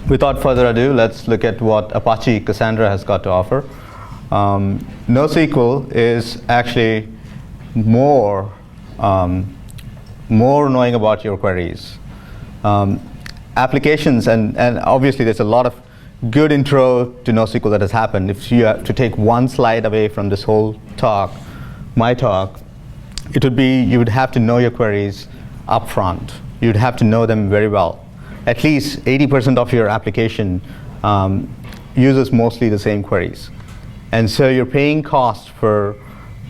Without further ado, let's look at what Apache Cassandra has got to offer. NoSQL is actually more knowing about your queries. Applications, and obviously there's a lot of good intro to NoSQL that has happened. If you have to take one slide away from this whole talk, my talk, it would be you would have to know your queries up front. You'd have to know them very well. At least 80% of your application uses mostly the same queries. And so you're paying cost for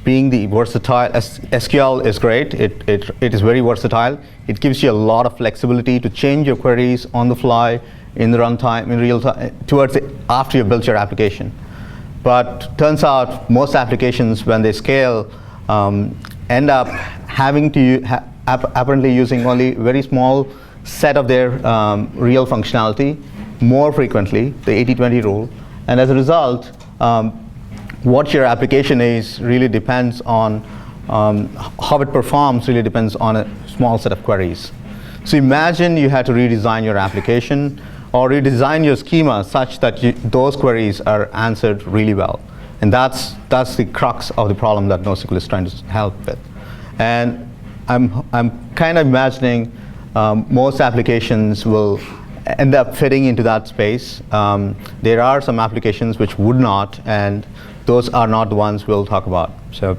being the versatile. SQL is great. It is very versatile. It gives you a lot of flexibility to change your queries on the fly, in the runtime, in real time, after you've built your application. But turns out most applications, when they scale, end up having to apparently using only a very small set of their real functionality more frequently, the 80-20 rule. And as a result, what your application is really depends on how it performs, really depends on a small set of queries. So imagine you had to redesign your application or redesign your schema such that those queries are answered really well. And that's the crux of the problem that NoSQL is trying to help with. And I'm kind of imagining most applications will end up fitting into that space. There are some applications which would not, and those are not the ones we'll talk about. So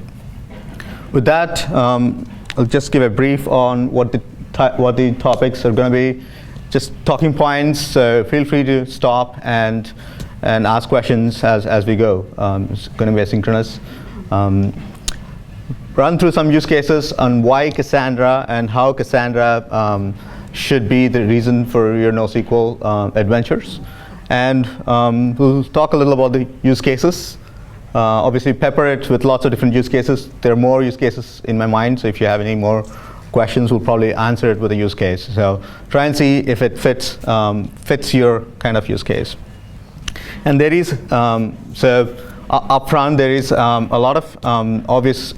with that, I'll just give a brief on what the topics are going to be. Just talking points, so feel free to stop and ask questions as we go. It's going to be asynchronous. Run through some use cases on why Cassandra and how Cassandra should be the reason for your NoSQL adventures. And we'll talk a little about the use cases. Obviously, pepper it with lots of different use cases. There are more use cases in my mind, so if you have any more questions, we'll probably answer it with a use case. So try and see if it fits your kind of use case. And there is, up front, there is a lot of obvious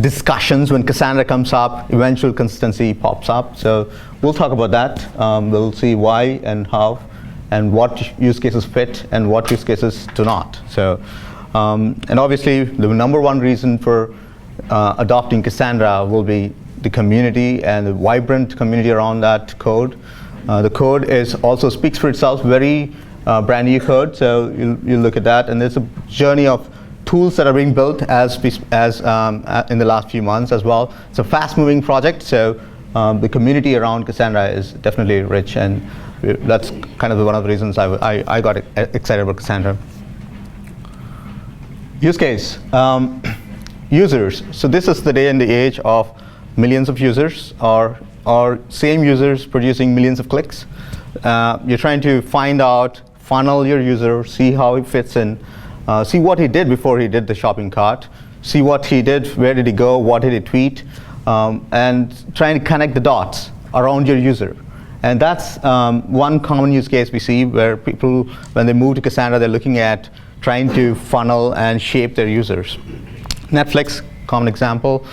discussions when Cassandra comes up, eventual consistency pops up. So we'll talk about that. We'll see why and how and what use cases fit and what use cases do not. So, and obviously, the number one reason for adopting Cassandra will be the community and the vibrant community around that code. The code also speaks for itself, very brand new code, so you look at that, and there's a journey of tools that are being built as in the last few months as well. It's a fast-moving project, so the community around Cassandra is definitely rich, and that's kind of one of the reasons I got excited about Cassandra. Use case, users. So this is the day and the age of millions of users, or same users producing millions of clicks. You're trying to funnel your user, see how he fits in, see what he did before he did the shopping cart, see what he did, where did he go, what did he tweet, and trying to connect the dots around your user. And that's one common use case we see where people, when they move to Cassandra, they're looking at trying to funnel and shape their users. Netflix, common example.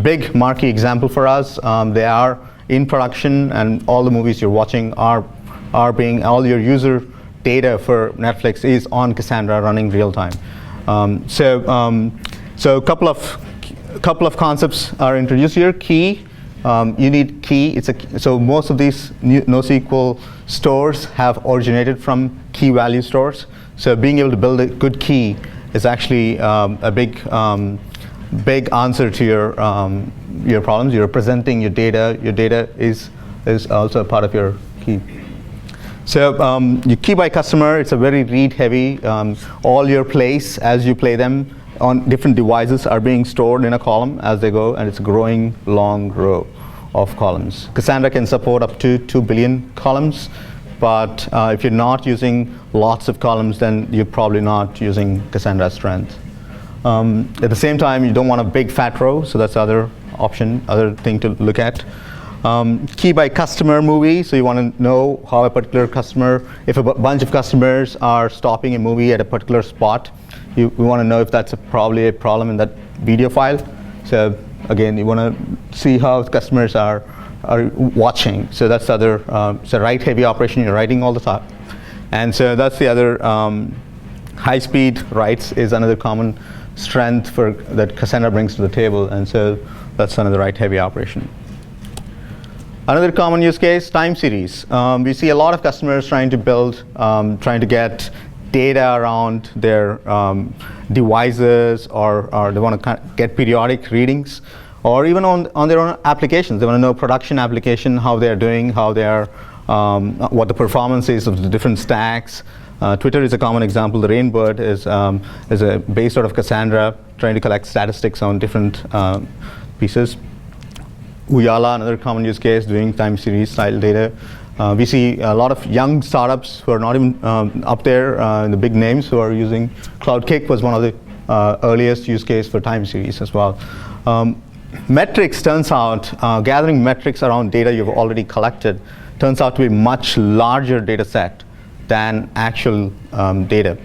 Big marquee example for us. They are in production, and all the movies you're watching are all your user data for Netflix is on Cassandra running real time. So a couple of concepts are introduced here. Key, you need key. So most of these NoSQL stores have originated from key value stores. So being able to build a good key is actually a big answer to your problems. You're representing your data. Your data is also a part of your key. So your key by customer, it's a very read-heavy. All your plays as you play them on different devices are being stored in a column as they go, and it's a growing long row of columns. Cassandra can support up to 2 billion columns, but if you're not using lots of columns, then you're probably not using Cassandra's strength. At the same time, you don't want a big fat row, so that's other thing to look at. Key by customer movie, so you want to know how a particular customer, if a bunch of customers are stopping a movie at a particular spot, we want to know if that's probably a problem in that video file. So again, you want to see how customers are watching. So that's the other, it's a write-heavy operation. You're writing all the And so that's the other high-speed writes is another common strength that Cassandra brings to the table, and so that's another write-heavy operation. Another common use case, time series. We see a lot of customers trying to build, trying to get data around their devices, or they want to get periodic readings, or even on their own applications. They want to know production application, how they are doing, how they are, what the performance is of the different stacks. Twitter is a common example. The Rainbird is a based out of Cassandra, trying to collect statistics on different pieces. Uyala, another common use case, doing time series style data. We see a lot of young startups who are not even up there, the big names who are using CloudKick was one of the earliest use case for time series as well. Metrics turns out, gathering metrics around data you've already collected turns out to be a much larger data set than actual data.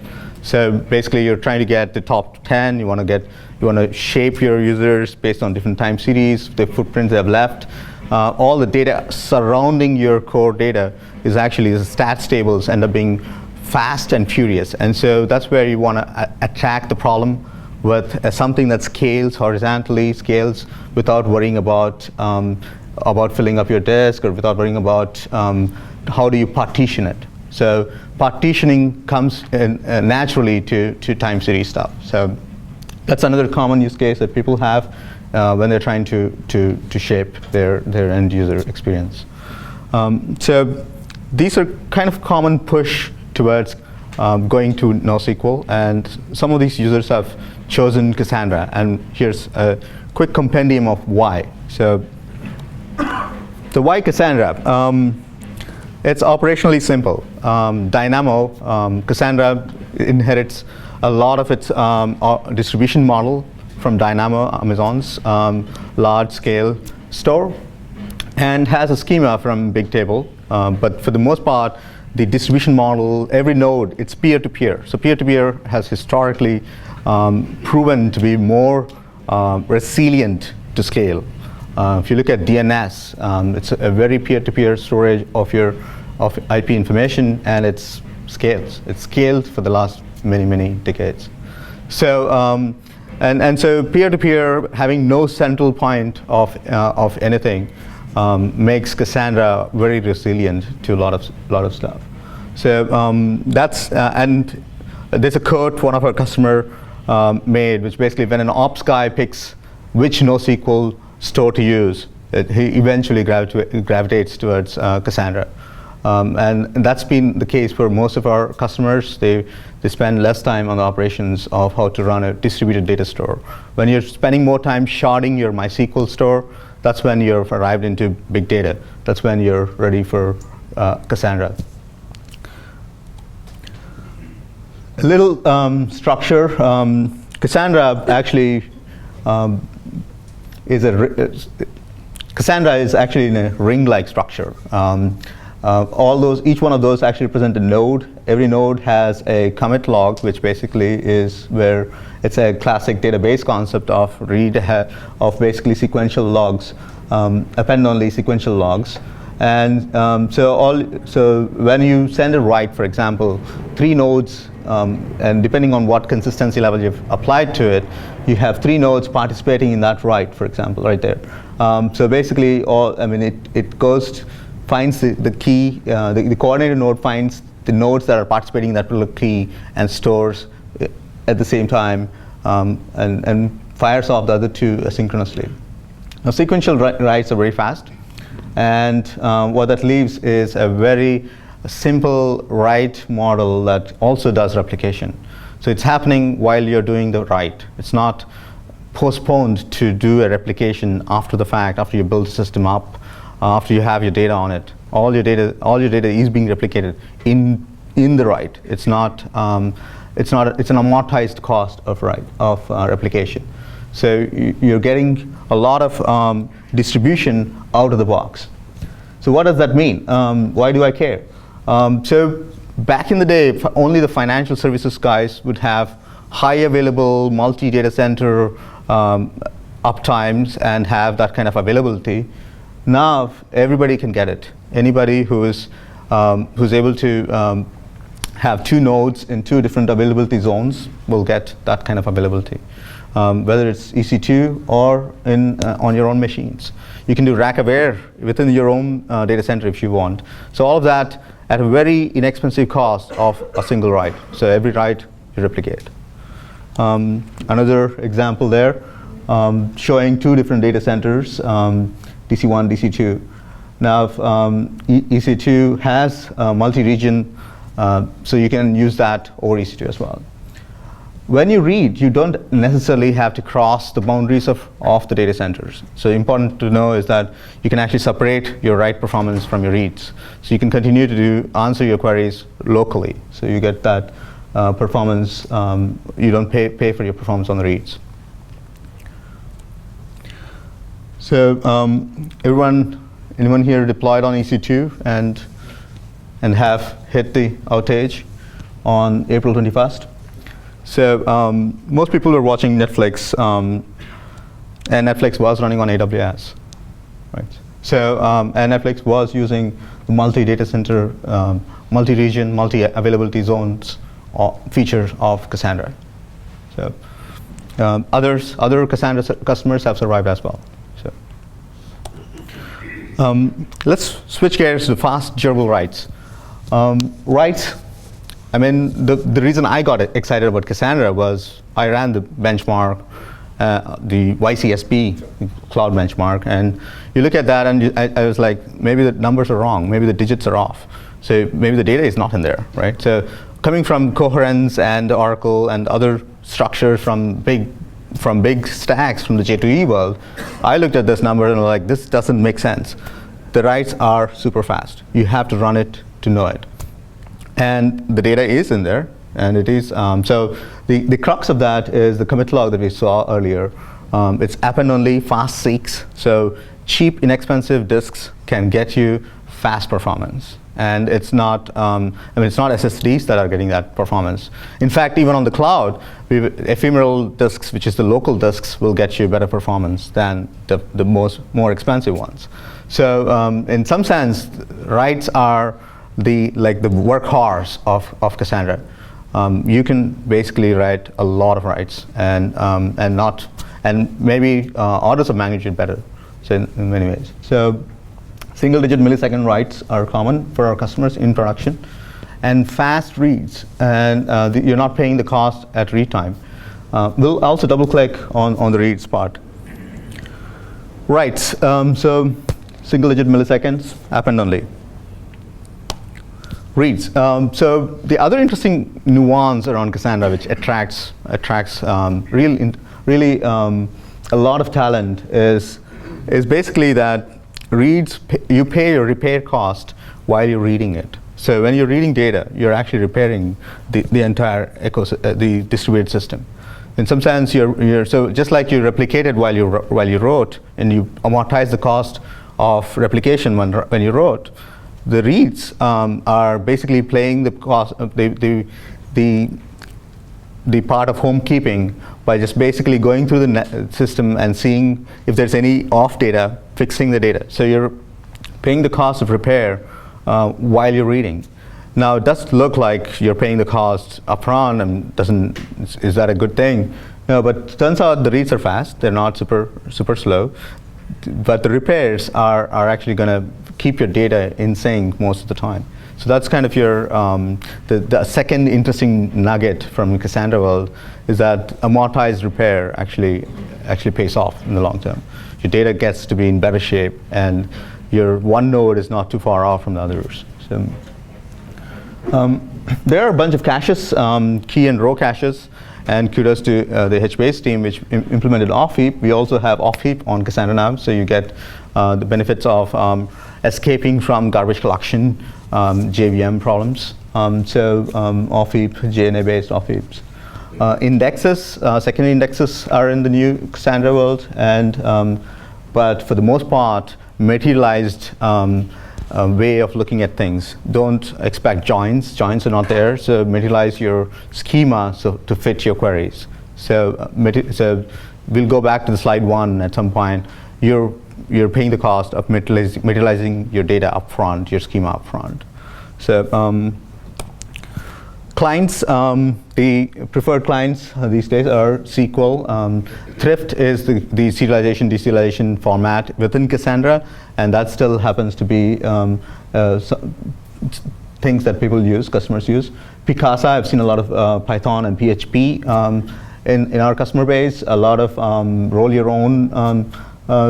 So basically you're trying to get the top 10, you want to shape your users based on different time series, the footprints they have left. All the data surrounding your core data is actually the stats tables end up being fast and furious. And so that's where you want to attack the problem with something that scales horizontally, scales without worrying about filling up your disk, or without worrying about how do you partition it. So partitioning comes in, naturally to time series stuff. So that's another common use case that people have when they're trying to shape their end user experience. So these are kind of common push towards going to NoSQL, and some of these users have chosen Cassandra, and here's a quick compendium of why. So the why Cassandra? It's operationally simple. Dynamo, Cassandra inherits a lot of its distribution model from Dynamo, Amazon's large-scale store, and has a schema from Bigtable. But for the most part, the distribution model, every node, it's peer-to-peer. So peer-to-peer has historically proven to be more resilient to scale. If you look at DNS, it's a very peer-to-peer storage of IP information, and it's scales. It's scaled for the last many decades. So and so peer-to-peer, having no central point of anything, makes Cassandra very resilient to a lot of stuff. So that's and there's a quote one of our customer made, which basically, when an ops guy picks which NoSQL store to use, he eventually gravitates towards Cassandra. And that's been the case for most of our customers. They spend less time on the operations of how to run a distributed data store. When you're spending more time sharding your MySQL store, that's when you've arrived into big data. That's when you're ready for Cassandra. A little structure. Cassandra actually Cassandra is actually in a ring-like structure. Each one of those actually represent a node. Every node has a commit log, which basically is where it's a classic database concept of basically sequential logs, append-only sequential logs. And so when you send a write, for example, 3 nodes, and depending on what consistency level you've applied to it, you have 3 nodes participating in that write, for example, right there. So basically, it goes finds the key, the coordinator node finds the nodes that are participating in that particular key and stores at the same time, and fires off the other 2 asynchronously. Now, sequential writes are very fast, and what that leaves is a very simple write model that also does replication. So it's happening while you're doing the write. It's not postponed to do a replication after the fact, after you build the system up, after you have your data on it. All your data is being replicated in the write. It's not it's an amortized cost of replication. So you're getting a lot of distribution out of the box. So what does that mean? Why do I care? So back in the day, only the financial services guys would have high available multi-data center uptimes and have that kind of availability. Now everybody can get it. Anybody who's able to have 2 nodes in 2 different availability zones will get that kind of availability. Whether it's EC2 or on your own machines. You can do rack-aware within your own data center if you want. So all of that at a very inexpensive cost of a single write. So every write you replicate. Another example there, showing 2 different data centers, DC1, DC2. Now, EC2 has multi-region, so you can use that over EC2 as well. When you read, you don't necessarily have to cross the boundaries of the data centers. So important to know is that you can actually separate your write performance from your reads. So you can continue to answer your queries locally. So you get that performance, you don't pay for your performance on the reads. So anyone here deployed on EC2 and have hit the outage on April 21st? So most people are watching Netflix, and Netflix was running on AWS, right? So and Netflix was using the multi-data center, multi-region, multi-availability zones feature of Cassandra. So other Cassandra customers have survived as well. So let's switch gears to fast durable writes. Writes. I mean, the reason I got excited about Cassandra was I ran the benchmark, the YCSP cloud benchmark, and you look at that and I was like, maybe the numbers are wrong, maybe the digits are off. So maybe the data is not in there, right? So coming from Coherence and Oracle and other structures from big stacks from the J2E world, I looked at this number and was like, this doesn't make sense. The writes are super fast. You have to run it to know it. And the data is in there, and it is, so the crux of that is the commit log that we saw earlier. It's append-only, fast seeks, so cheap, inexpensive disks can get you fast performance. And it's not, it's not SSDs that are getting that performance. In fact, even on the cloud, ephemeral disks, which is the local disks, will get you better performance than the more expensive ones. So in some sense, writes are the workhorse of Cassandra. You can basically write a lot of writes and maybe orders of magnitude better, so in many ways. So single-digit millisecond writes are common for our customers in production, and fast reads, and you're not paying the cost at read time. We'll also double-click on the reads part. Writes, so single-digit milliseconds, append-only. Reads. So the other interesting nuance around Cassandra, which attracts really a lot of talent, is basically that reads, you pay your repair cost while you're reading it. So when you're reading data, you're actually repairing the entire the distributed system. In some sense, so just like you replicated while you wrote, and you amortize the cost of replication when you wrote, the reads are basically playing the cost of the part of homekeeping by just basically going through the system and seeing if there's any off data, fixing the data. So you're paying the cost of repair while you're reading. Now it does look like you're paying the cost upfront, and is that a good thing? No, but it turns out the reads are fast. They're not super slow, but the repairs are actually going to keep your data in sync most of the time. So that's kind of your the second interesting nugget from Cassandra world is that amortized repair actually pays off in the long term. Your data gets to be in better shape, and your one node is not too far off from the others. So there are a bunch of caches, key and row caches, and kudos to the HBase team which implemented off-heap. We also have off-heap on Cassandra now, so you get the benefits of escaping from garbage collection, JVM problems. So off-heap, JNA-based off-heaps. Indexes, secondary indexes are in the new Cassandra world, and but for the most part, materialized way of looking at things. Don't expect joins. Joins are not there, so materialize your schema to fit your queries. So we'll go back to the slide 1 at some point. You're paying the cost of materializing your data up front, your schema up front. So Clients, the preferred clients these days are SQL. Thrift is the serialization, deserialization format within Cassandra, and that still happens to be things that people use, customers use. Picasa, I've seen a lot of Python and PHP in our customer base, a lot of roll your own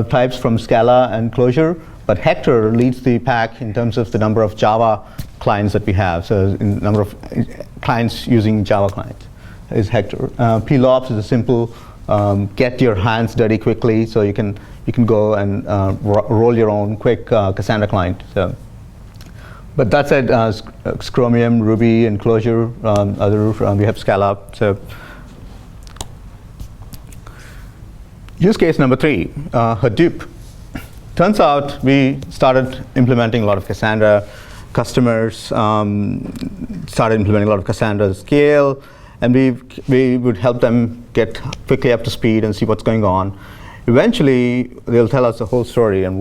types from Scala and Clojure, but Hector leads the pack in terms of the number of Java clients that we have. So in number of clients using Java clients is Hector. PLOPS is a simple get your hands dirty quickly, so you can go and roll your own quick Cassandra client. So, but that said, Chromium, Ruby, and Clojure, we have Scala. So use case number 3, Hadoop. Turns out we started implementing a lot of Cassandra. Customers started implementing a lot of Cassandra scale, and we would help them get quickly up to speed and see what's going on. Eventually, they'll tell us the whole story and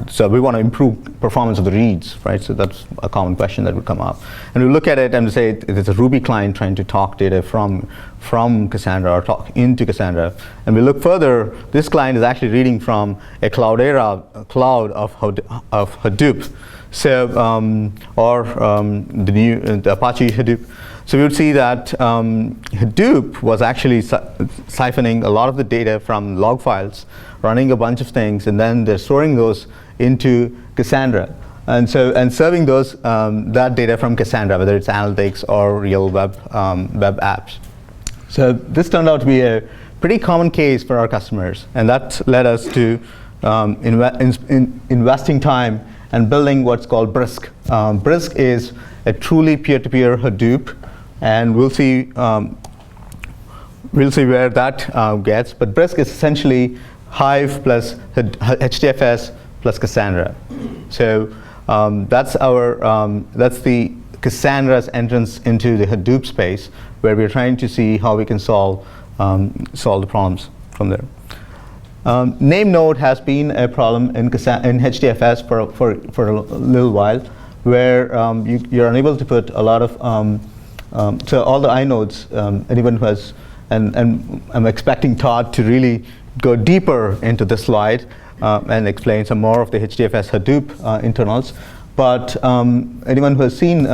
so we want to improve performance of the reads, right? So that's a common question that would come up. And we look at it and say it's a Ruby client trying to talk data from Cassandra or talk into Cassandra. And we look further, this client is actually reading from a cloud of Hadoop. So, the Apache Hadoop. So we would see that Hadoop was actually siphoning a lot of the data from log files, running a bunch of things, and then they're storing those into Cassandra, and serving those that data from Cassandra, whether it's analytics or real web apps. So this turned out to be a pretty common case for our customers, and that led us to investing time and building what's called Brisk. Brisk is a truly peer-to-peer Hadoop, and we'll see where that gets. But Brisk is essentially Hive plus HDFS plus Cassandra. So that's the Cassandra's entrance into the Hadoop space, where we're trying to see how we can solve the problems from there. Name node has been a problem in HDFS for a little while, where you're unable to put a lot of so all the inodes. Anyone who has, and I'm expecting Todd to really go deeper into this slide and explain some more of the HDFS Hadoop internals. But anyone who has seen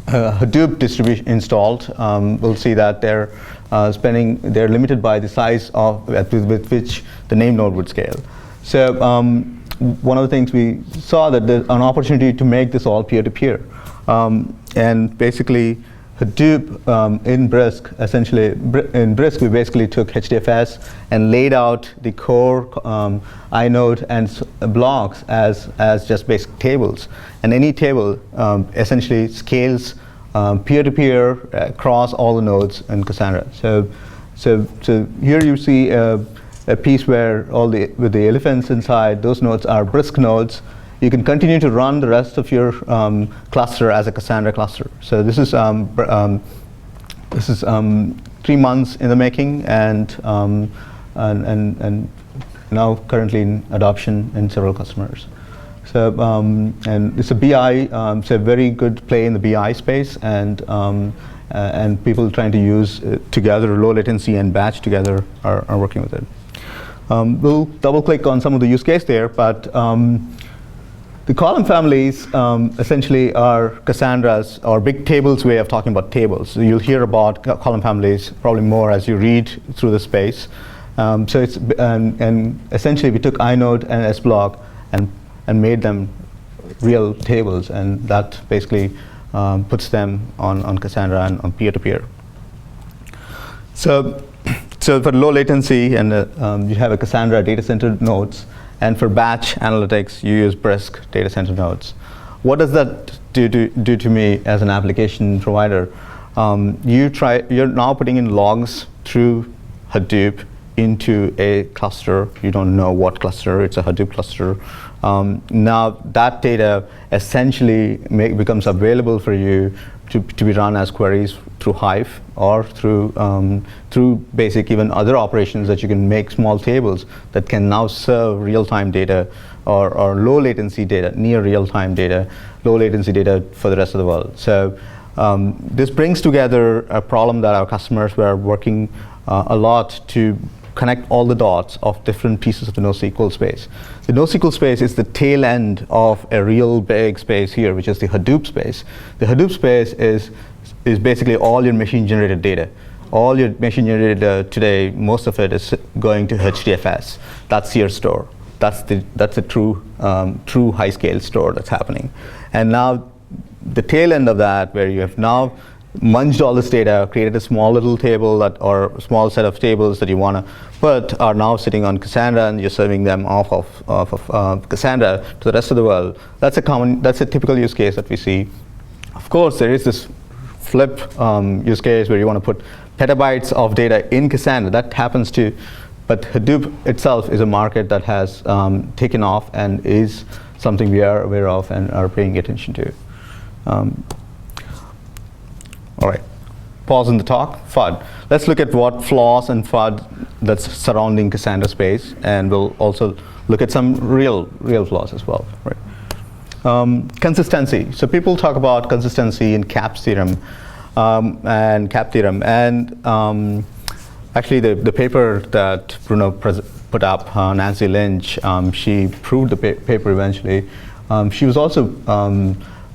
Hadoop distribution installed will see that they're limited by the size with which the name node would scale. So one of the things we saw that there's an opportunity to make this all peer-to-peer. And basically Hadoop in Brisk, essentially in Brisk we basically took HDFS and laid out the core inode and blocks as just basic tables. And any table essentially scales peer-to-peer across all the nodes in Cassandra. So here you see a piece where with the elephants inside, those nodes are Brisk nodes. You can continue to run the rest of your cluster as a Cassandra cluster. So this is 3 months in the making, and now currently in adoption in several customers. So and it's a BI, it's a very good play in the BI space, and people trying to use together low latency and batch together are working with it. We'll double click on some of the use case there, but the column families essentially are Cassandra's or big tables way of talking about tables. So you'll hear about column families probably more as you read through the space. So it's and essentially we took inode and sblock and made them real tables, and that basically puts them on Cassandra and on peer-to-peer. So for low latency, and you have a Cassandra data center nodes, and for batch analytics, you use Brisk data center nodes. What does that do to me as an application provider? You're now putting in logs through Hadoop into a cluster. You don't know what cluster, it's a Hadoop cluster. Now that data essentially becomes available for you to be run as queries through Hive or through basic even other operations that you can make small tables that can now serve real-time data or low latency data, near real-time data, low latency data for the rest of the world. So This brings together a problem that our customers were working a lot to connect all the dots of different pieces of the NoSQL space. The NoSQL space is the tail end of a real big space here, which is the Hadoop space. The Hadoop space is basically all your machine-generated data. All your machine-generated data today, most of it is going to HDFS. That's your store. That's a true high-scale store that's happening. And now the tail end of that, where you have now munged all this data, created a small little table or a small set of tables that you want to put, are now sitting on Cassandra, and you're serving them off of Cassandra to the rest of the world. That's a typical use case that we see. Of course, there is this flip use case where you want to put petabytes of data in Cassandra. That happens too, but Hadoop itself is a market that has taken off and is something we are aware of and are paying attention to. All right, pause in the talk. FUD. Let's look at what flaws and FUD that's surrounding Cassandra space, and we'll also look at some real flaws as well. Right. Consistency. So people talk about consistency in CAP theorem and CAP theorem, and actually the paper that Bruno put up, Nancy Lynch, she proved the paper eventually. She was also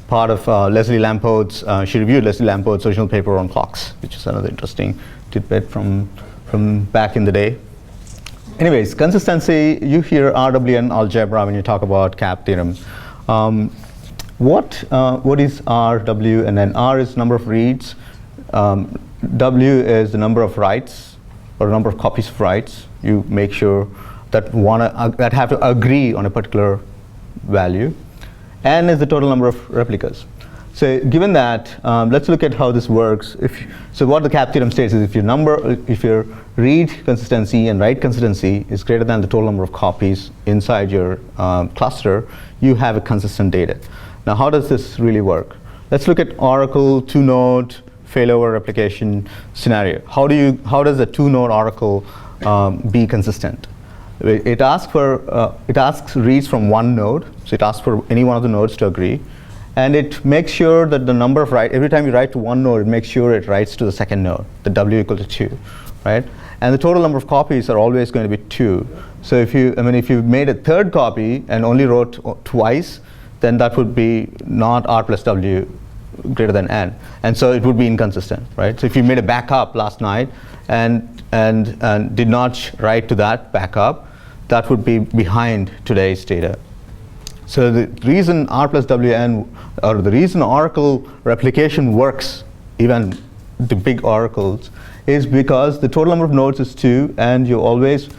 part of Leslie Lampode's, she reviewed Leslie Lampode's original paper on clocks, which is another interesting tidbit from back in the day. Anyways, consistency, you hear RWN algebra when you talk about CAP theorem. What is RW? And then R is number of reads. W is the number of writes, or number of copies of writes. You make sure that that have to agree on a particular value. N is the total number of replicas. So given that, let's look at how this works. So what the CAP theorem states is if your read consistency and write consistency is greater than the total number of copies inside your cluster, you have a consistent data. Now how does this really work? Let's look at Oracle 2-node failover replication scenario. How does a 2-node Oracle be consistent? It asks reads from one node, so it asks for any one of the nodes to agree, and it makes sure that the number of write, every time you write to one node, it makes sure it writes to the second node, the W equal to 2, right? And the total number of copies are always going to be 2. So if you made a third copy and only wrote twice, then that would be not R plus W greater than N, and so it would be inconsistent, right? So if you made a backup last night and did not write to that backup, that would be behind today's data. So the reason R plus WN, or the reason Oracle replication works, even the big oracles, is because the total number of nodes is 2, and you always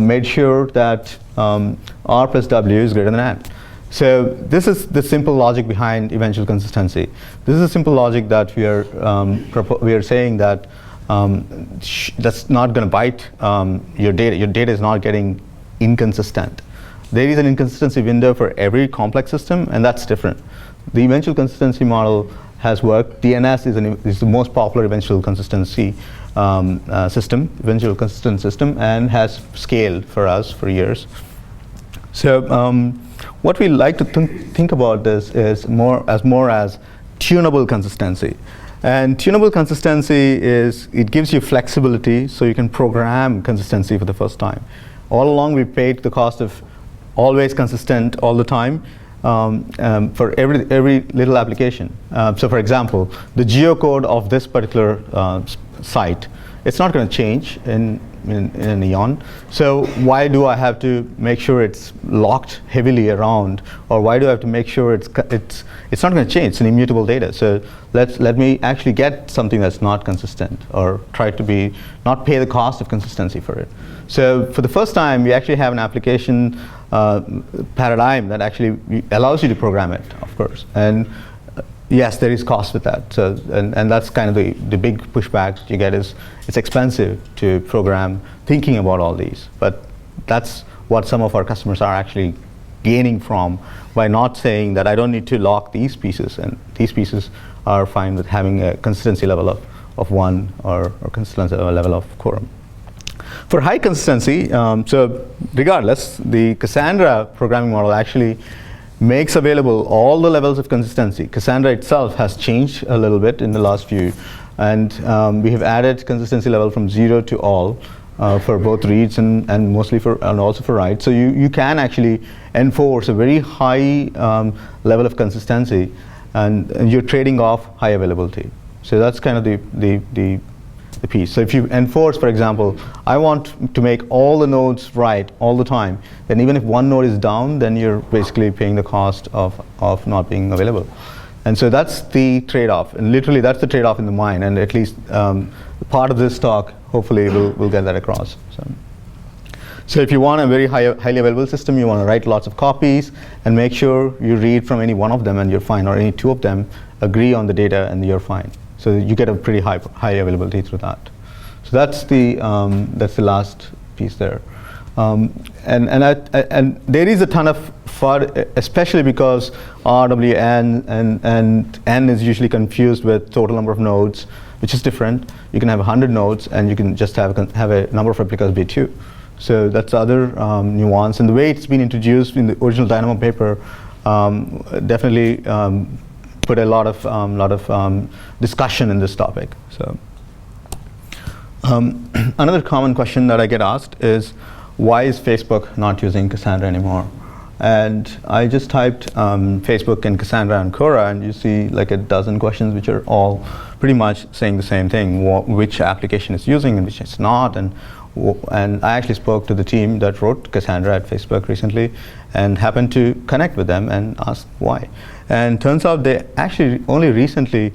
made sure that R plus W is greater than N. So this is the simple logic behind eventual consistency. This is a simple logic that we are saying that that's not going to bite your data. Your data is not getting inconsistent. There is an inconsistency window for every complex system, and that's different. The eventual consistency model has worked. DNS is the most popular eventual consistency eventual consistent system, and has scaled for us for years. So what we like to think about this is more as tunable consistency. And tunable consistency it gives you flexibility, so you can program consistency for the first time. All along, we paid the cost of always consistent all the time for every little application. So for example, the geocode of this particular site, it's not going to change in an eon. So why do I have to make sure it's locked heavily around, or why do I have to make sure it's not going to change? It's an immutable data. So let me actually get something that's not consistent, or try to not pay the cost of consistency for it. So for the first time, we actually have an application paradigm that actually allows you to program it, of course. And yes, there is cost with that. So and that's kind of the big pushback you get is it's expensive to program thinking about all these. But that's what some of our customers are actually gaining from by not saying that I don't need to lock these pieces, and these pieces are fine with having a consistency level of 1 or consistency level of quorum. For high consistency, so regardless, the Cassandra programming model actually makes available all the levels of consistency. Cassandra itself has changed a little bit in the last few, and we have added consistency level from 0 to all for both reads and mostly and also for writes. So you can actually enforce a very high level of consistency, and you're trading off high availability. So that's kind of the piece. So if you enforce, for example, I want to make all the nodes right all the time, then even if one node is down, then you're basically paying the cost of not being available. And so that's the trade-off, and literally that's the trade-off in the mind, and at least part of this talk hopefully will get that across. So if you want a very highly available system, you want to write lots of copies and make sure you read from any one of them and you're fine, or any two of them, agree on the data and you're fine. So you get a pretty high availability through that. So that's the last piece there. And there is a ton of FUD, especially because RWN and N is usually confused with total number of nodes, which is different. You can have 100 nodes and you can just have a number of replicas be 2. So that's other nuance. And the way it's been introduced in the original Dynamo paper definitely put a lot of discussion in this topic. So another common question that I get asked is, why is Facebook not using Cassandra anymore? And I just typed Facebook and Cassandra and Cora, and you see like a dozen questions which are all pretty much saying the same thing: which application is using and which is not. And I actually spoke to the team that wrote Cassandra at Facebook recently, and happened to connect with them and ask why. And turns out they actually only recently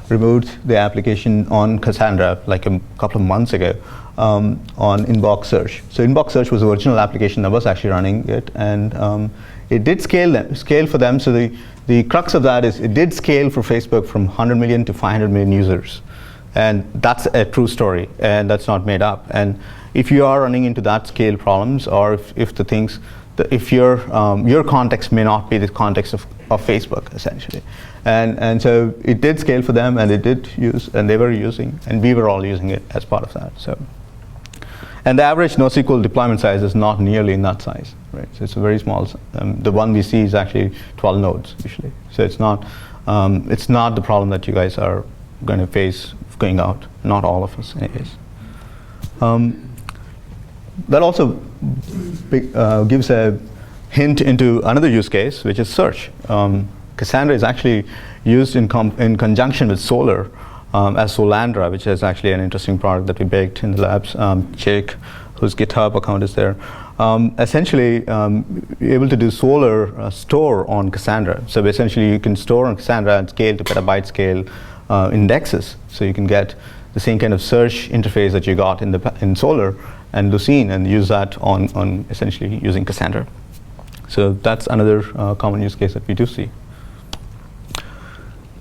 removed the application on Cassandra like a couple of months ago on Inbox Search. So Inbox Search was the original application that was actually running it, and it did scale for them. So the crux of that is it did scale for Facebook from 100 million to 500 million users. And that's a true story, and that's not made up. And if you are running into that scale problems, or if your context may not be the context of Facebook, essentially. And so it did scale for them, and it did use, and they were using, and we were all using it as part of that. So, and the average NoSQL deployment size is not nearly in that size, right? So it's a very small. The one we see is actually 12 nodes usually. So it's not the problem that you guys are going to face going out. Not all of us, anyways. That also gives a hint into another use case, which is search. Cassandra is actually used in conjunction with Solr as Solandra, which is actually an interesting product that we baked in the labs. Jake, whose GitHub account is there, essentially able to do Solr store on Cassandra. So essentially you can store on Cassandra and scale to petabyte scale indexes. So you can get the same kind of search interface that you got in Solr and Lucene, and use that on essentially using Cassandra. So that's another common use case that we do see.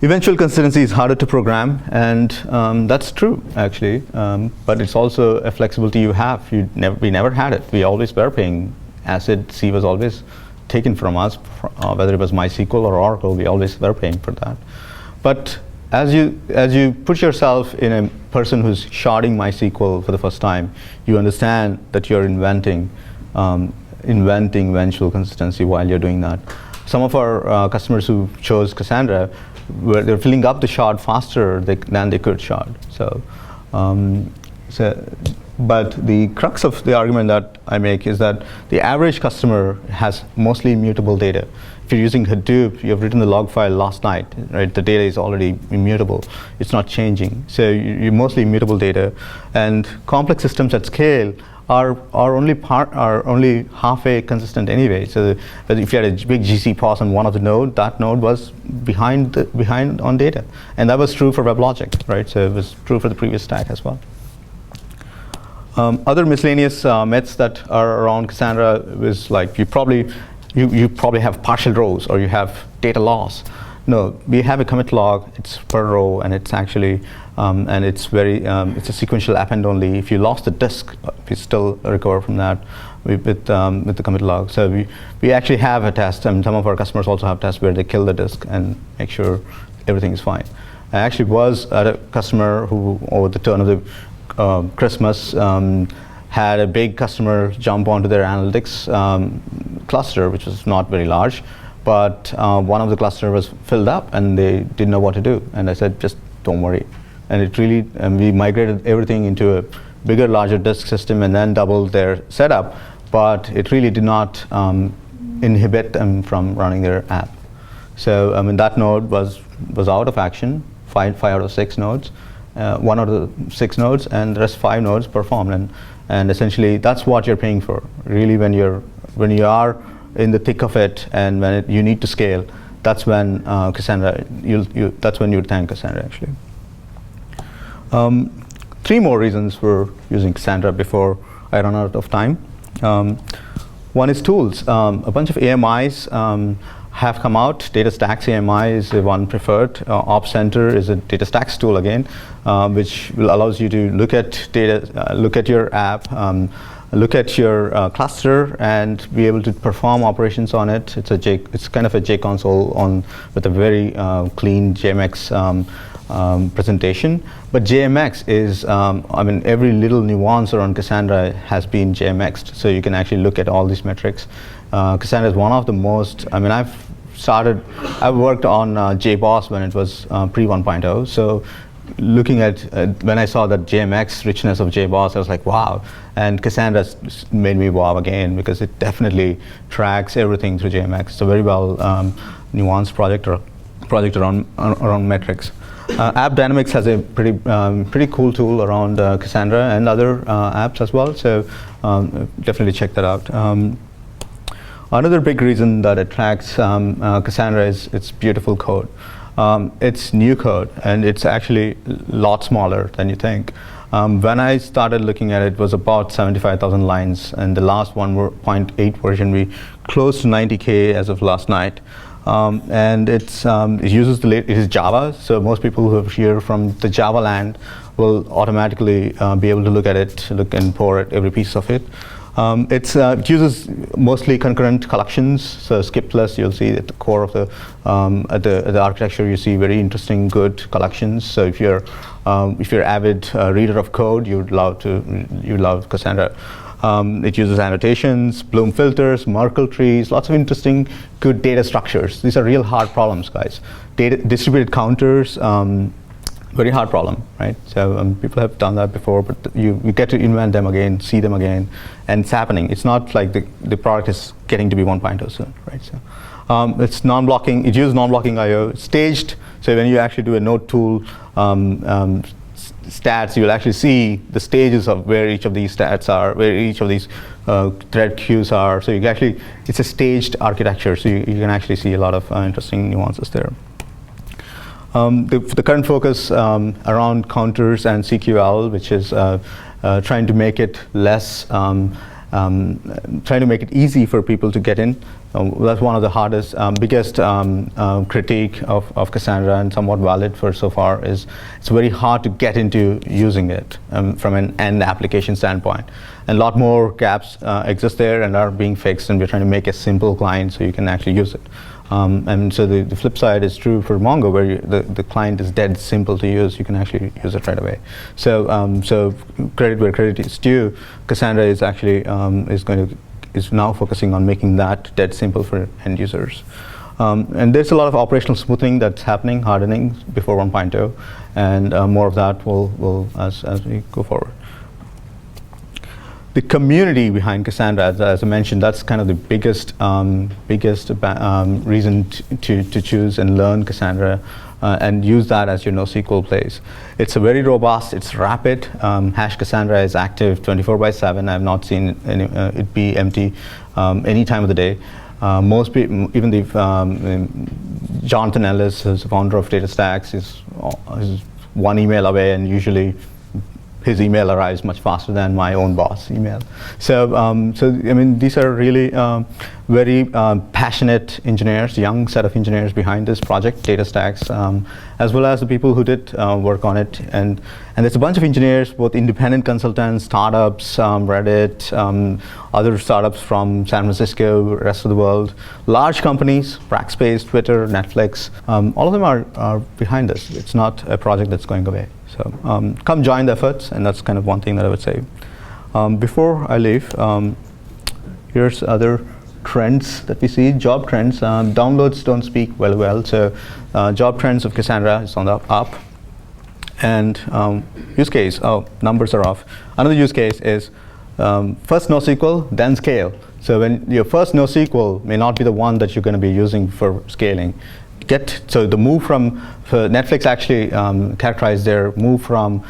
Eventual consistency is harder to program, and that's true actually, but it's also a flexibility you have. We never had it. We always were paying ACID. C was always taken from us, whether it was MySQL or Oracle, we always were paying for that. But as you put yourself in a person who's sharding MySQL for the first time, you understand that you're inventing eventual consistency while you're doing that. Some of our customers who chose Cassandra, they're filling up the shard faster than they could shard. But the crux of the argument that I make is that the average customer has mostly immutable data. If you're using Hadoop, you have written the log file last night, right? The data is already immutable. It's not changing. So you're mostly immutable data, and complex systems at scale are only halfway consistent anyway. So if you had a big GC pause on one of the node, that node was behind on data, and that was true for WebLogic, right? So it was true for the previous stack as well. Other miscellaneous myths that are around Cassandra is like you probably have partial rows, or you have data loss. No, we have a commit log. It's per row, and it's actually and it's very it's a sequential append only. If you lost the disk, we still recover from that with the commit log. So we actually have a test, and some of our customers also have tests where they kill the disk and make sure everything is fine. I actually was at a customer who, over the turn of the Christmas, had a big customer jump onto their analytics cluster, which was not very large, but one of the cluster was filled up and they didn't know what to do. And I said, just don't worry. And it really, we migrated everything into a bigger, larger disk system and then doubled their setup, but it really did not inhibit them from running their app. So that node was out of action, five out of 6 nodes, 1 out of 6 nodes, and the rest 5 nodes performed. And essentially, that's what you're paying for. Really, when you are in the thick of it, and when you need to scale, that's when Cassandra. That's when you would thank Cassandra, actually. 3 more reasons for using Cassandra before I run out of time. One is tools. A bunch of AMIs have come out. DataStax AMI is the one preferred. Ops Center is a DataStax tool again, which allows you to look at data, look at your app, look at your cluster, and be able to perform operations on it. It's kind of a JConsole with a very clean JMX presentation. But JMX is, every little nuance around Cassandra has been JMX'd, so you can actually look at all these metrics. Cassandra is one of the most, I've worked on JBoss when it was pre 1.0, so looking at, when I saw that JMX richness of JBoss, I was like, wow. And Cassandra made me wow again, because it definitely tracks everything through JMX. It's a very well nuanced project around metrics. App Dynamics has a pretty cool tool around Cassandra and other apps as well, so definitely check that out. Another big reason that attracts Cassandra is its beautiful code. It's new code, and it's actually a lot smaller than you think. When I started looking at it, it was about 75,000 lines, and the last 1.8 version, we close to 90K as of last night. And it is Java, so most people who are here from the Java land will automatically be able to look at it, look and pour at every piece of it. It uses mostly concurrent collections, so skip plus, you'll see at the core of the architecture, you see very interesting, good collections. So if you're avid reader of code, you love Cassandra. It uses annotations, Bloom filters, Merkle trees, lots of interesting, good data structures. These are real hard problems, guys. Distributed counters, very hard problem, right? So people have done that before, but you get to invent them again, see them again, and it's happening. It's not like the product is getting to be 1.0 soon, right? So it's non-blocking. It uses non-blocking I/O. It's staged, so when you actually do a node tool stats, you'll actually see the stages of where each of these stats are, where each of these thread queues are. So it's a staged architecture, so you can actually see a lot of interesting nuances there. The current focus around counters and CQL, which is trying to make it less, trying to make it easy for people to get in. That's one of the hardest, biggest critique of Cassandra, and somewhat valid for so far, is it's very hard to get into using it from an end application standpoint. And a lot more gaps exist there and are being fixed, and we're trying to make a simple client so you can actually use it. And so the flip side is true for Mongo, where the client is dead simple to use. You can actually use it right away. So credit where credit is due. Cassandra is actually is now focusing on making that dead simple for end users. And there's a lot of operational smoothing that's happening, hardening before 1.0, and more of that will as we go forward. The community behind Cassandra, as I mentioned, that's kind of the biggest reason to choose and learn Cassandra and use that as your NoSQL place. It's a very robust, it's rapid. Hash Cassandra is active 24/7. I've not seen it be empty any time of the day. Most people, even Jonathan Ellis, who's the founder of DataStax, is one email away, and usually his email arrives much faster than my own boss' email. So these are really very passionate engineers, young set of engineers behind this project, DataStax, as well as the people who did work on it. And there's a bunch of engineers, both independent consultants, startups, Reddit, other startups from San Francisco, rest of the world, large companies, Rackspace, Twitter, Netflix, all of them are behind this. It's not a project that's going away. So come join the efforts, and that's kind of one thing that I would say. Before I leave, here's other trends that we see. Job trends. Downloads don't speak well. So job trends of Cassandra is on the up. And use case, numbers are off. Another use case is first NoSQL, then scale. So when your first NoSQL may not be the one that you're going to be using for scaling. So the move from Netflix actually characterized their move from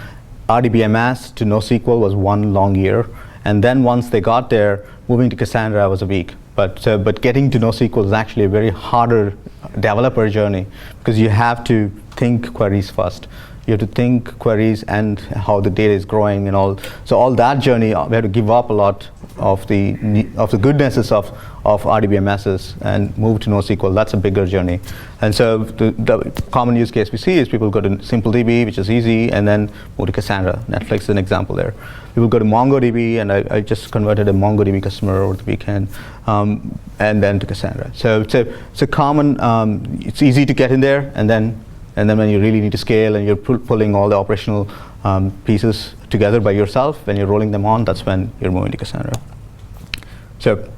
RDBMS to NoSQL was 1 long year, and then once they got there, moving to Cassandra was a week. But getting to NoSQL is actually a very harder developer journey because you have to think queries first. You have to think queries and how the data is growing and all. So all that journey, we have to give up a lot of the goodnesses of RDBMSs and move to NoSQL. That's a bigger journey. And so the common use case we see is people go to SimpleDB, which is easy, and then move to Cassandra. Netflix is an example there. People go to MongoDB, and I just converted a MongoDB customer over the weekend, and then to Cassandra. So it's a common, it's easy to get in there, and then when you really need to scale and you're pulling all the operational pieces together by yourself, when you're rolling them on, that's when you're moving to Cassandra. So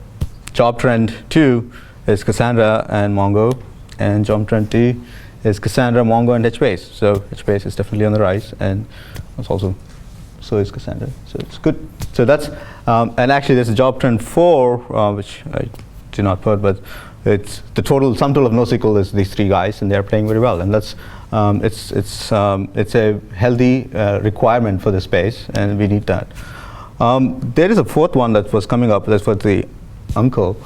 job trend 2 is Cassandra and Mongo, and job trend 3 is Cassandra, Mongo, and HBase. So HBase is definitely on the rise, and it's also, so is Cassandra. So it's good. So that's, and actually there's a job trend 4, which I did not put, but it's the sum total of NoSQL is these 3 guys, and they're playing very well. And that's it's a healthy requirement for the space, and we need that. There is a 4th one that was coming up. That's for the uncle.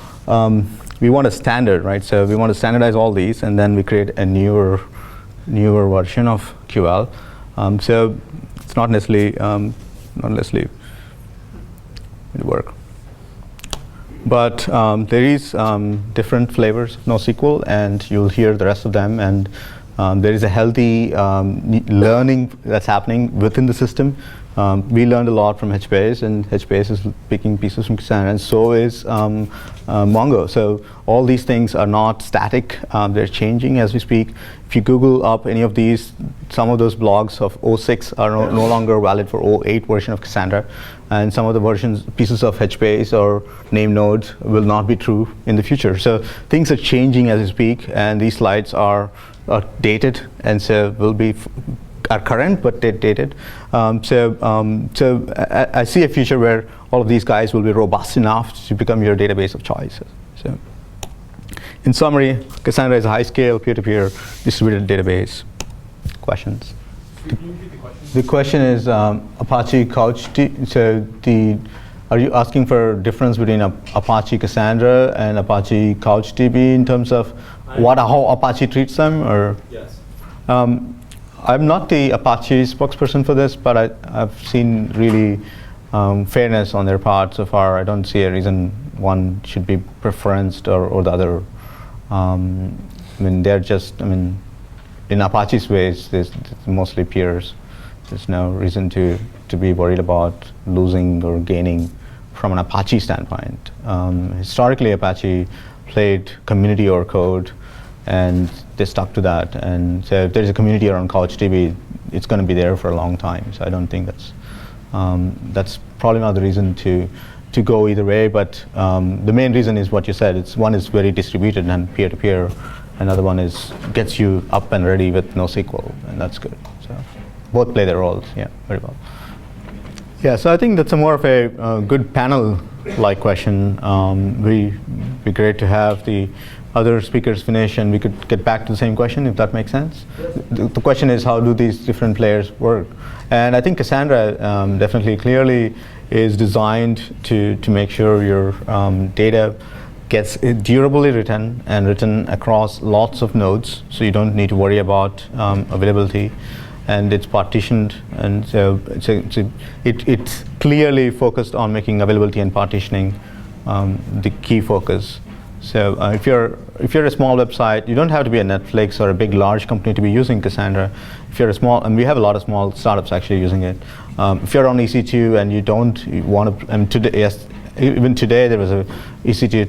We want a standard, right? So we want to standardize all these, and then we create a newer version of QL. So it's not necessarily it work. But there is different flavors of NoSQL, and you'll hear the rest of them. And there is a healthy learning that's happening within the system. We learned a lot from HBase, and HBase is picking pieces from Cassandra, and so is Mongo. So all these things are not static. They're changing as we speak. If you Google up any of these, some of those blogs of 06 are no longer valid for 08 version of Cassandra. And some of the pieces of HBase or name nodes will not be true in the future. So things are changing as we speak, and these slides are dated, and so are current, but they're dated. So I see a future where all of these guys will be robust enough to become your database of choice. So in summary, Cassandra is a high-scale, peer-to-peer distributed database. Questions? The question is Apache CouchDB. So are you asking for difference between Apache Cassandra and Apache CouchDB in terms of how Apache treats them, or? Yes. I'm not the Apache spokesperson for this, but I've seen really fairness on their part so far. I don't see a reason one should be preferenced or the other. I mean, they're just, in Apache's ways, there's mostly peers. There's no reason to be worried about losing or gaining from an Apache standpoint. Historically, Apache played community over code, and they stuck to that. And so if there's a community around CouchDB, it's going to be there for a long time. So I don't think that's probably not the reason to go either way. But the main reason is what you said. One is very distributed and peer-to-peer. Another one gets you up and ready with NoSQL, and that's good. So both play their roles. Yeah, very well. Yeah, so I think that's more of a good panel-like question. We'd be great to have the other speakers finish, and we could get back to the same question, if that makes sense. The question is, how do these different players work? And I think Cassandra definitely, clearly is designed to make sure your data gets durably written and written across lots of nodes, so you don't need to worry about availability. And it's partitioned, and so it's clearly focused on making availability and partitioning the key focus. So if you're a small website, you don't have to be a Netflix or a big large company to be using Cassandra. If you're a small, and we have a lot of small startups actually using it. If you're on EC2 and you want to, even today there was a EC2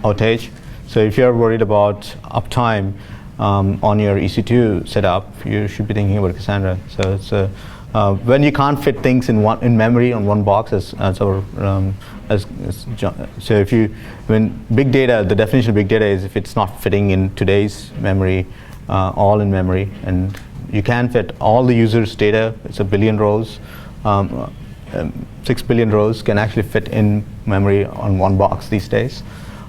outage. So if you're worried about uptime on your EC2 setup, you should be thinking about Cassandra. So it's When you can't fit things in memory on one box, so if you, when big data, the definition of big data is if it's not fitting in today's memory, all in memory, and you can fit all the users' data. It's a billion rows. 6 billion rows can actually fit in memory on one box these days.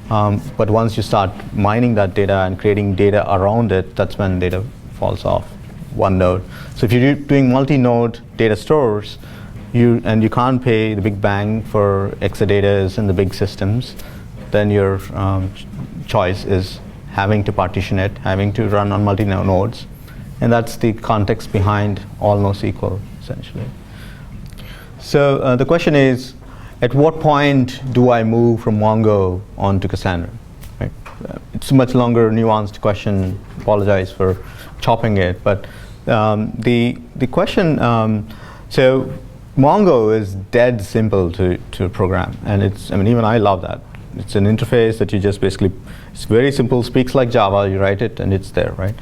But once you start mining that data and creating data around it, that's when data falls off one node. So if you're doing multi-node data stores, you can't pay the big bang for exadatas and the big systems, then your choice is having to partition it, having to run on multi-node nodes. And that's the context behind all NoSQL, essentially. So the question is, at what point do I move from Mongo onto Cassandra? Right? It's a much longer, nuanced question. Apologize for chopping it, but the question. So Mongo is dead simple to program, and even I love that. It's an interface that you just basically. It's very simple. Speaks like Java. You write it, and it's there, right?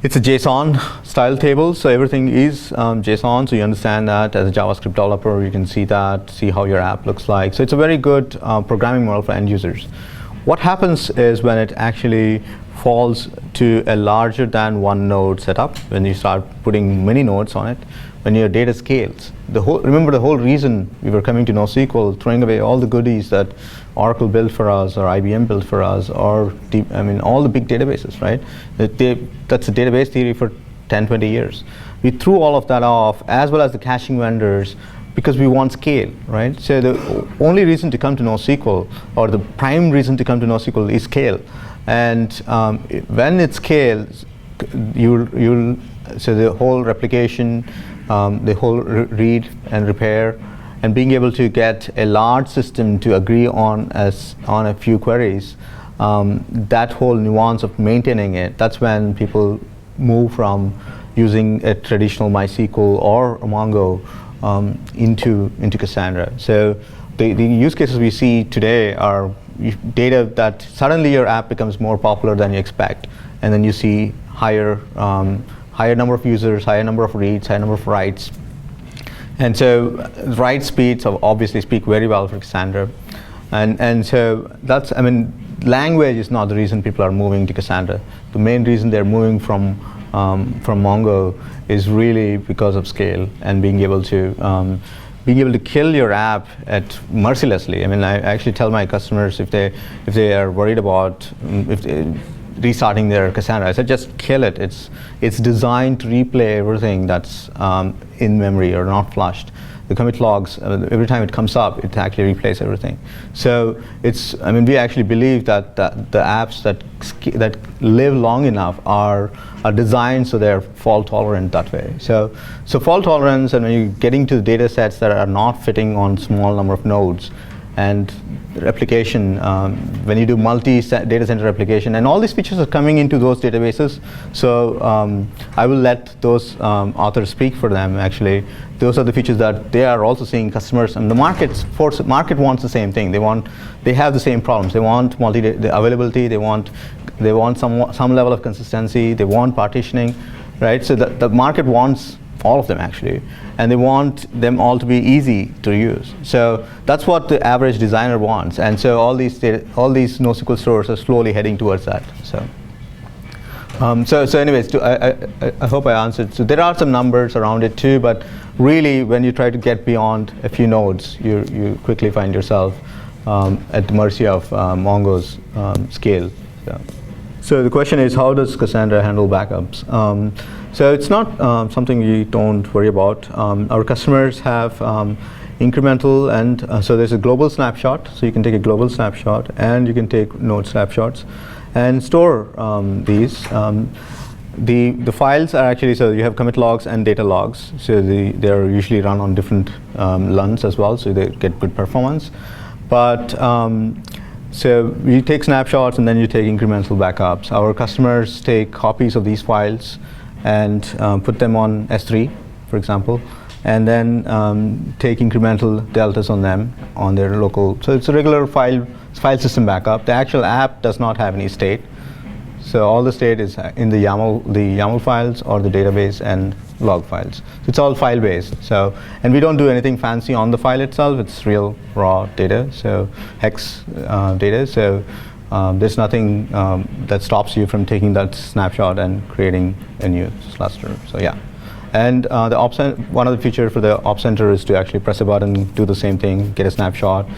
It's a JSON style table, so everything is JSON, so you understand that as a JavaScript developer, you can see that, see how your app looks like. So it's a very good programming model for end users. What happens is when it actually falls to a larger than one node setup, when you start putting many nodes on it, when your data scales. Remember the whole reason we were coming to NoSQL, throwing away all the goodies that Oracle built for us or IBM built for us, or all the big databases, right? That's a database theory for 10, 20 years. We threw all of that off, as well as the caching vendors, because we want scale, right? So the only reason to come to NoSQL, or the prime reason to come to NoSQL, is scale. And when it scales, so the whole replication, the whole read and repair, and being able to get a large system to agree on a few queries, that whole nuance of maintaining it, that's when people move from using a traditional MySQL or a Mongo into Cassandra. So the use cases we see today are data that suddenly your app becomes more popular than you expect, and then you see higher number of users, higher number of reads, higher number of writes. And so write speeds obviously speak very well for Cassandra. And so that's, language is not the reason people are moving to Cassandra. The main reason they're moving from Mongo is really because of scale and being able to kill your app mercilessly. I actually tell my customers if they are worried about restarting their Cassandra, I said just kill it. It's designed to replay everything that's in memory or not flushed. The commit logs, every time it comes up, it actually replays everything. So we actually believe that the apps that live long enough are designed so they're fault tolerant that way. So fault tolerance, and when you're getting to the data sets that are not fitting on small number of nodes, and replication, when you do multi-data center replication, and all these features are coming into those databases. So I will let those authors speak for them. Actually, those are the features that they are also seeing customers, and the market wants the same thing. They have the same problems. They want the availability. They want some level of consistency. They want partitioning, right? So the market wants all of them actually, and they want them all to be easy to use. So that's what the average designer wants, and so all these NoSQL stores are slowly heading towards that. So anyways, I hope I answered. So there are some numbers around it too, but really when you try to get beyond a few nodes, you quickly find yourself at the mercy of Mongo's scale. So the question is, how does Cassandra handle backups? So it's not something we don't worry about. Our customers have incremental, and so there's a global snapshot. So you can take a global snapshot, and you can take node snapshots, and store these. The files are actually, so you have commit logs and data logs. So they're usually run on different LUNs as well, so they get good performance. But so you take snapshots, and then you take incremental backups. Our customers take copies of these files and put them on S3, for example, and then take incremental deltas on them on their local. So it's a regular file system backup. The actual app does not have any state. So all the state is in the YAML files or the database and log files. So it's all file based. So, and we don't do anything fancy on the file itself. It's real raw data, so hex data. So there's nothing that stops you from taking that snapshot and creating a new cluster. So yeah. And one of the features for the Op Center is to actually press a button, do the same thing, get a snapshot.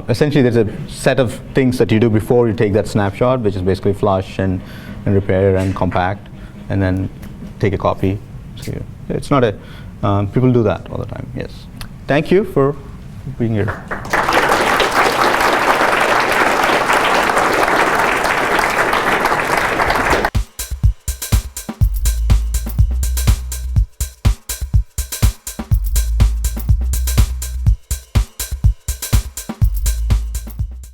Essentially, there's a set of things that you do before you take that snapshot, which is basically flush and repair and compact, and then take a copy. So it's not a, people do that all the time, yes. Thank you for being here.